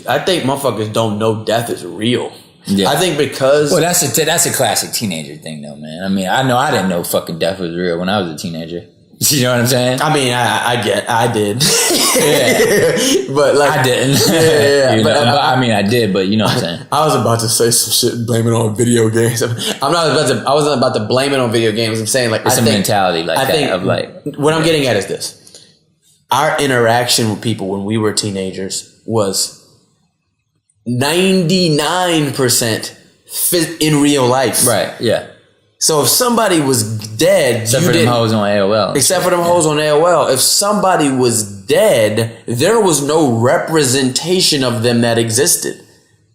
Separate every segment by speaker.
Speaker 1: I think motherfuckers don't know death is real.
Speaker 2: Yeah.
Speaker 1: I think because...
Speaker 2: Well, that's a classic teenager thing, though, man. I mean, I know I didn't know fucking death was real when I was a teenager. You know what I'm saying?
Speaker 1: I mean, I did.
Speaker 2: Yeah.
Speaker 1: But like...
Speaker 2: I didn't.
Speaker 1: Yeah.
Speaker 2: But I mean, I did, but you know what I'm saying?
Speaker 1: I was about to say some shit and blame it on video games. I wasn't about to blame it on video games. I'm saying, like...
Speaker 2: It's a mentality like that of like...
Speaker 1: What I'm getting at is this. Our interaction with people when we were teenagers was 99% in real life.
Speaker 2: Right, yeah.
Speaker 1: So if somebody was dead...
Speaker 2: Except for them hoes on AOL.
Speaker 1: Except for them hoes on AOL. If somebody was dead, there was no representation of them that existed.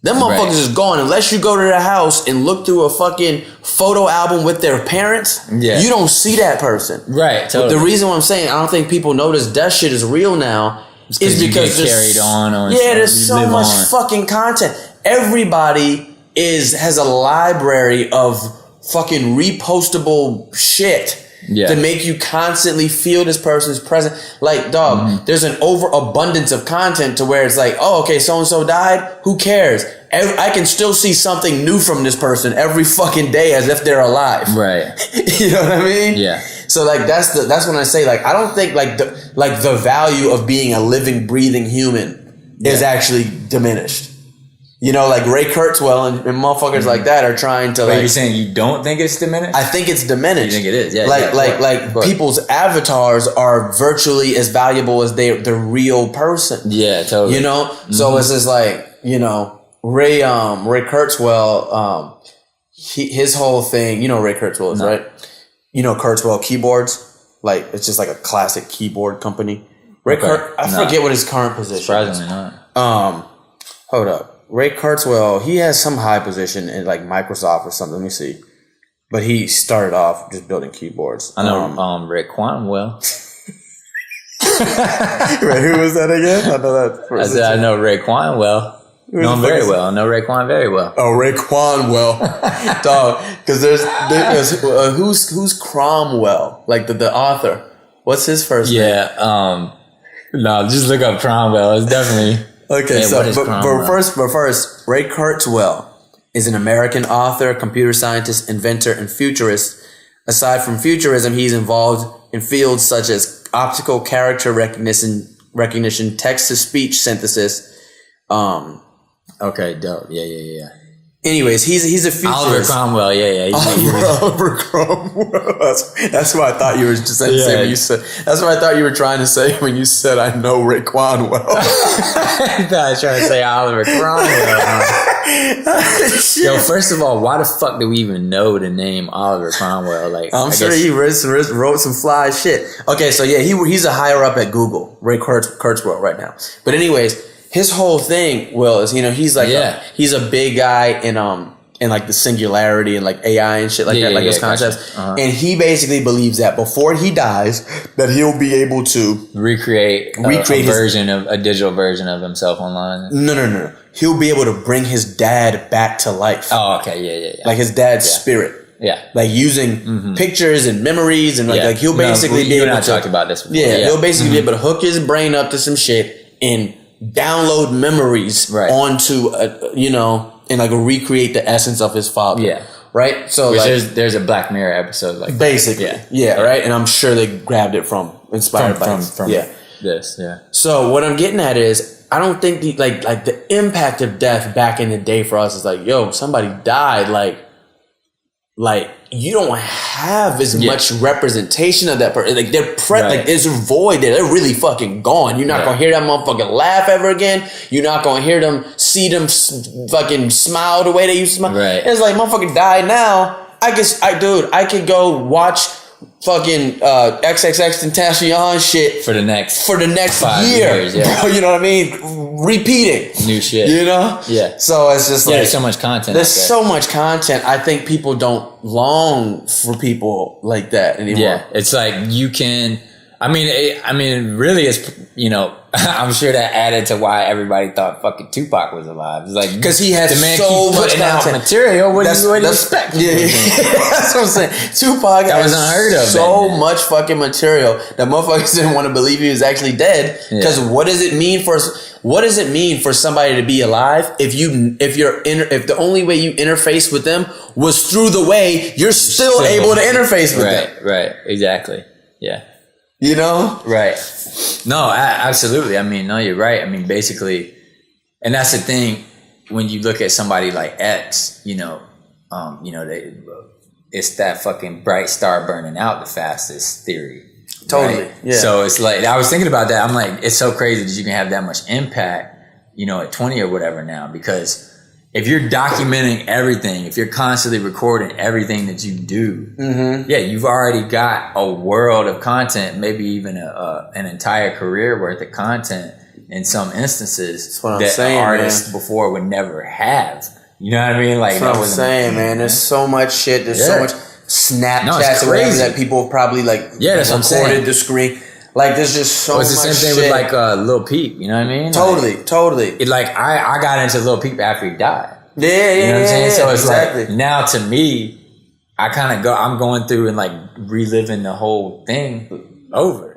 Speaker 1: Them motherfuckers is gone. Unless you go to their house and look through a fucking photo album with their parents, you don't see that person.
Speaker 2: Right, totally.
Speaker 1: But the reason why I'm saying I don't think people notice that shit is real now is because
Speaker 2: you get carried on
Speaker 1: there's so much fucking content. Everybody has a library of fucking repostable shit to make you constantly feel this person's presence. Like, dog, there's an overabundance of content to where it's like, oh, okay, so-and-so died. Who cares? I can still see something new from this person every fucking day as if they're alive.
Speaker 2: Right.
Speaker 1: You know what I mean?
Speaker 2: Yeah.
Speaker 1: So like that's when I say, like, I don't think the value of being a living, breathing human is actually diminished. You know, like Ray Kurzweil and motherfuckers like that are trying to.
Speaker 2: Wait, you're saying you don't think it's diminished?
Speaker 1: I think it's diminished.
Speaker 2: You think it is? Yeah.
Speaker 1: Like people's avatars are virtually as valuable as the real person.
Speaker 2: Yeah, totally.
Speaker 1: You know, so it's just like, you know, Ray Kurzweil, his whole thing. You know, Ray Kurzweil is right. You know, Kurzweil keyboards. Like, it's just like a classic keyboard company. I forget what his current position is.
Speaker 2: Surprisingly not.
Speaker 1: Hold up. Ray Kurzweil, he has some high position in like Microsoft or something. Let me see. But he started off just building keyboards.
Speaker 2: I know Rick Quanwell.
Speaker 1: Wait, who was that again? I know that.
Speaker 2: I said I know Ray Quanwell. Know him very well. I know Raekwon very well.
Speaker 1: Oh, Raekwon well, dog. Because there's who's Cromwell, like the author. What's his first name?
Speaker 2: Yeah. No, just look up Cromwell. It's definitely
Speaker 1: okay.
Speaker 2: Yeah,
Speaker 1: So,
Speaker 2: but
Speaker 1: first, Ray Kurzweil is an American author, computer scientist, inventor, and futurist. Aside from futurism, he's involved in fields such as optical character recognition, text-to-speech synthesis.
Speaker 2: Okay, dope. Yeah.
Speaker 1: Anyways, he's a futurist.
Speaker 2: Oliver Cromwell, yeah.
Speaker 1: Oliver Cromwell. That's what I thought you were just saying when you said. That's what I thought you were trying to say when you said, "I know Raekwon well."
Speaker 2: I thought I was trying to say Oliver Cromwell. Yo, first of all, why the fuck do we even know the name Oliver Cromwell? Like,
Speaker 1: I'm sure he wrote some fly shit. Okay, so yeah, he's a higher up at Google, Ray Kurzweil right now. But anyways, his whole thing, Will, is, you know, he's like he's a big guy in like the singularity and like AI and shit like that, like those concepts. Gotcha. Uh-huh. And he basically believes that before he dies, that he'll be able to
Speaker 2: recreate a digital version of himself online.
Speaker 1: No. He'll be able to bring his dad back to life.
Speaker 2: Oh, okay, yeah.
Speaker 1: Like his dad's spirit.
Speaker 2: Yeah.
Speaker 1: Like using pictures and memories and like he'll basically be able to
Speaker 2: talk about this before.
Speaker 1: He'll basically be able to hook his brain up to some shit and download memories onto and like recreate the essence of his father. Yeah. Right? So
Speaker 2: which there's a Black Mirror episode like
Speaker 1: basically. Yeah, right? And I'm sure they grabbed it inspired by
Speaker 2: this. Yeah.
Speaker 1: So what I'm getting at is, I don't think the impact of death back in the day for us is like, yo, somebody died, like you don't have as much representation of that person. Like like there's a void there. They're really fucking gone. You're not gonna hear that motherfucker laugh ever again. You're not gonna hear them, see them fucking smile the way they used to smile. Right. It's like, motherfucker died now. I could go watch fucking XXXTentacion shit
Speaker 2: for the next
Speaker 1: 5 years. Bro, you know what I mean? Repeating
Speaker 2: new shit.
Speaker 1: You know?
Speaker 2: Yeah.
Speaker 1: So it's just like
Speaker 2: there's so much content.
Speaker 1: There's so much content. I think people don't long for people like that anymore.
Speaker 2: Yeah. It's like you can I mean, really, it's, you know, I'm sure that added to why everybody thought fucking Tupac was alive. It's like,
Speaker 1: because he has
Speaker 2: the man
Speaker 1: so
Speaker 2: keep
Speaker 1: much
Speaker 2: putting out
Speaker 1: content.
Speaker 2: material. What do you expect?
Speaker 1: Yeah, that's what I'm saying. Tupac
Speaker 2: That was
Speaker 1: has
Speaker 2: unheard of.
Speaker 1: so much fucking material that motherfuckers didn't want to believe he was actually dead. Because what does it mean for somebody to be alive if the only way you interface with them was through the way you're still able to interface with them?
Speaker 2: Right, exactly. Yeah.
Speaker 1: You know?
Speaker 2: Right. No, absolutely. I mean, no, you're right. I mean, basically, and that's the thing when you look at somebody like X, it's that fucking bright star burning out the fastest theory.
Speaker 1: Totally.
Speaker 2: Right?
Speaker 1: Yeah.
Speaker 2: So it's like, I was thinking about that. I'm like, it's so crazy that you can have that much impact, at 20 or whatever now, because if you're documenting everything, if you're constantly recording everything that you do, you've already got a world of content, maybe even an entire career worth of content in some instances that artists before would never have. You know what I mean? Like,
Speaker 1: that's what I'm saying, man. There's so much shit. There's so much Snapchats or whatever that people probably that's recorded the screen. Like, there's just so much shit. It's the same thing with, like,
Speaker 2: Lil Peep, you know what I mean?
Speaker 1: Totally.
Speaker 2: It, like, I got into Lil Peep after he died.
Speaker 1: Yeah,
Speaker 2: you know what I'm saying? So it's
Speaker 1: exactly.
Speaker 2: Like, now to me, I'm going through and, like, reliving the whole thing over.